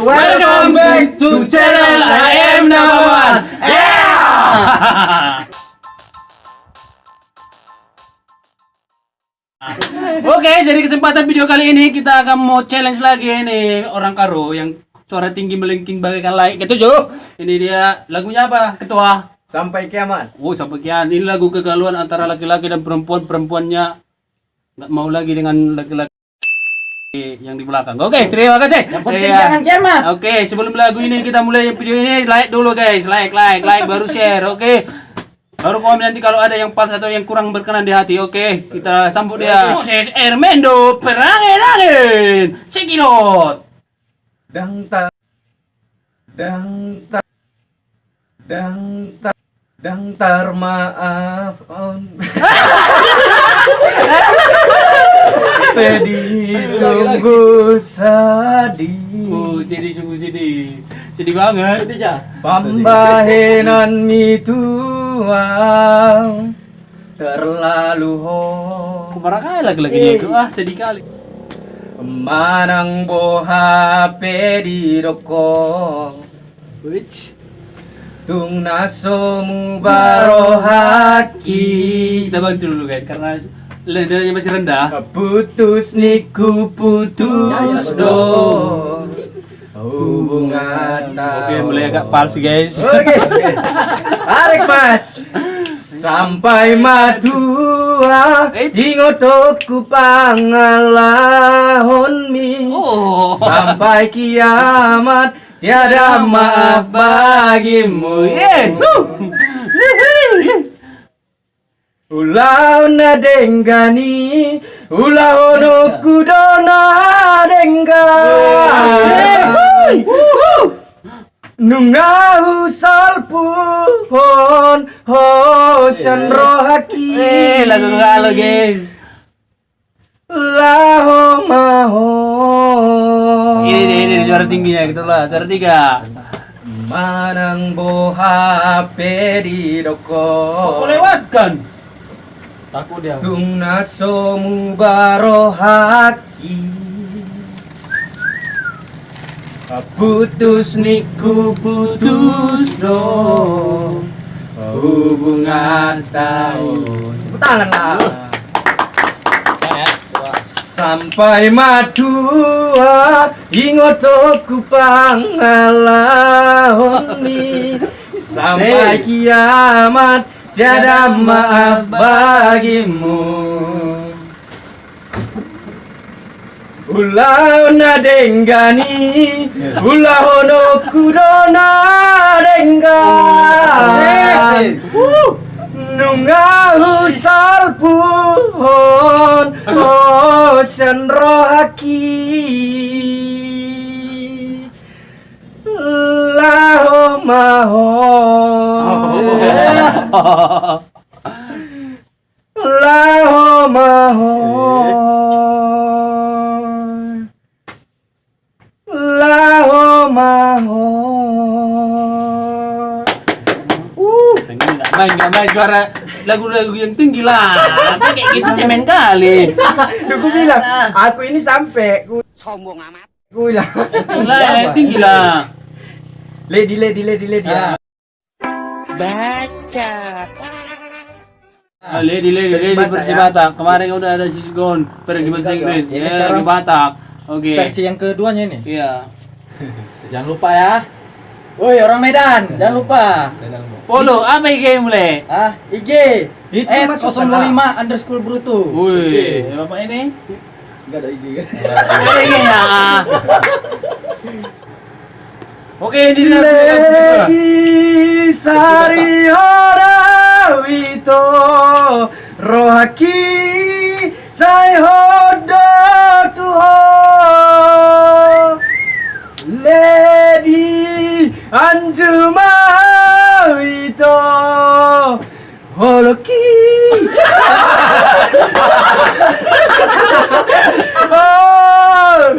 Welcome back to channel I am number one. Yeah. Oke, jadi kesempatan video kali ini kita akan mau challenge lagi ini orang Karo yang suara tinggi melengking bagaikan laik. Gitu Jo. Ini dia lagunya apa, Ketua? Sampai Kiamat. Oh, sampai kiamat. Ini lagu kegalauan antara laki-laki dan perempuan. Perempuannya nggak mau lagi dengan laki-laki yang di belakang. Oke, terima kasih. Yang penting jangan kiamat. Oke, sebelum lagu ini kita mulai video ini, like dulu guys, like, baru share. Oke. Baru komen nanti kalau ada yang pas atau yang kurang berkenan di hati. Oke, kita sambut dia. Moses Ermendo Perangin. Check it out. Dang ta dang tar maaf on. Sedih sungguh sedih. Oh, jadi sungguh sedih. Sedih banget. Pambahenan mituang terlalu ho. Parah kali lagi-laginya itu. Ah, sedih kali. Manang boha pedi dokong. Which Tung naso mubarohaki. kita bantu dulu guys karena nadanya masih rendah. Putus niku putus dong. Hubungan Oke, mulai agak palsu guys. Oke. Tarik mas. Sampai matua ingotoku pangalahon mi. Oh. Sampai kiamat tiada maaf bagimu. Ulau na denggani, ulau no kudona denggani. Nungau salpuhon hosan rohaki. Lagu galau guys. Laho maho. Ini suara tingginya gitu lah, suara 3. Manang boha pedi doko. Kok lewatkan? Takut dia. Tung naso mubarohaki. Putus niku putus dong. Hubungan tahun. Tepuk tangan lah. Sampai madua ingotoku pangalahon mi. Sampai kiamat tiada maaf bagimu. Ulau na denggani, ulau no kudona denggani. Nungau salpuhon hosan rohaki. Laho maho. Laho maho. Laho maho. Nggak main suara lagu-lagu yang tinggi lah. Kayak gitu cemen kali. Aku bilang, aku ini sampai Sombong amat. Aku bilang, Lah, tinggi lah. lady ya. Baca. Lady versi Batak. Kemarin udah ada Sisgon pergi bahasa Inggris. Ini Ya, sekarang lagi Batak. Oke. Versi yang keduanya ini. Iya. Jangan lupa ya. Woi orang Medan, jangan lupa. Follow apa IG mulai? IG @005_brutu. Wih, Bapak ini? Enggak ada IG kan? Ada IG ya. Oke, ini dia. Lady Sari Hodawito Rohaki Sai Hodo Tuho Lady Anjuma Wito Holoki. Oh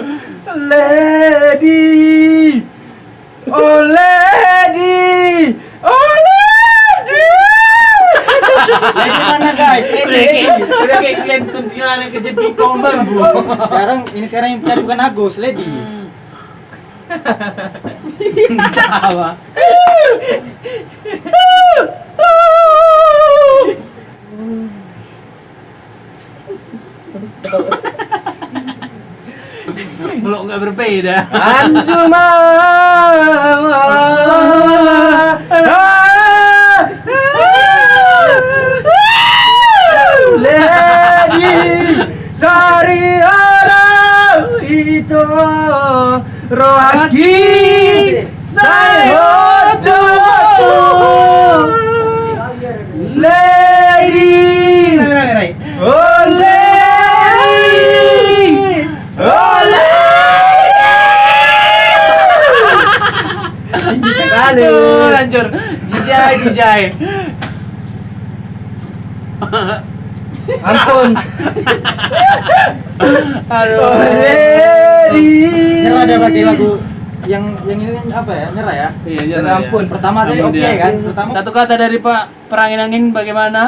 Lady. Oh lady, oh lady. Lady mana guys? Udah kayak kalian kuntilanak kejepit tombol bu. Sekarang yang cari bukan Agus, Lady. Tawa. Belum nggak berbeda. Anjuma. Lady Sariara itu rohaki saya Lady tinggi sekali. Hancur. Jijai. Ampun. Aduh. Nyerah ada pakai lagu yang ini apa ya? Nyerah ya? Iya, Dan nyerah, ampun. ya. Pertama tadi Ampun oke dia. kan? Pertama. Satu kata dari Pak Perangin-angin bagaimana?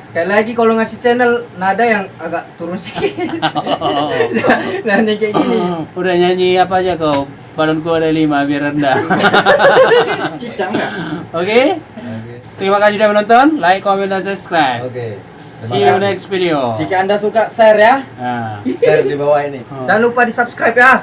Sekali lagi kalau ngasih channel nada yang agak turun sedikit. Nah, ini kayak gini. Udah nyanyi apa aja kau? Balonku ada 5 biar rendah. Cicang enggak? Oke? Terima kasih sudah menonton. Like, comment, dan subscribe. Oke. See you next video. Jika Anda suka, share ya. Nah. Share di bawah ini. Oh. Jangan lupa di-subscribe ya.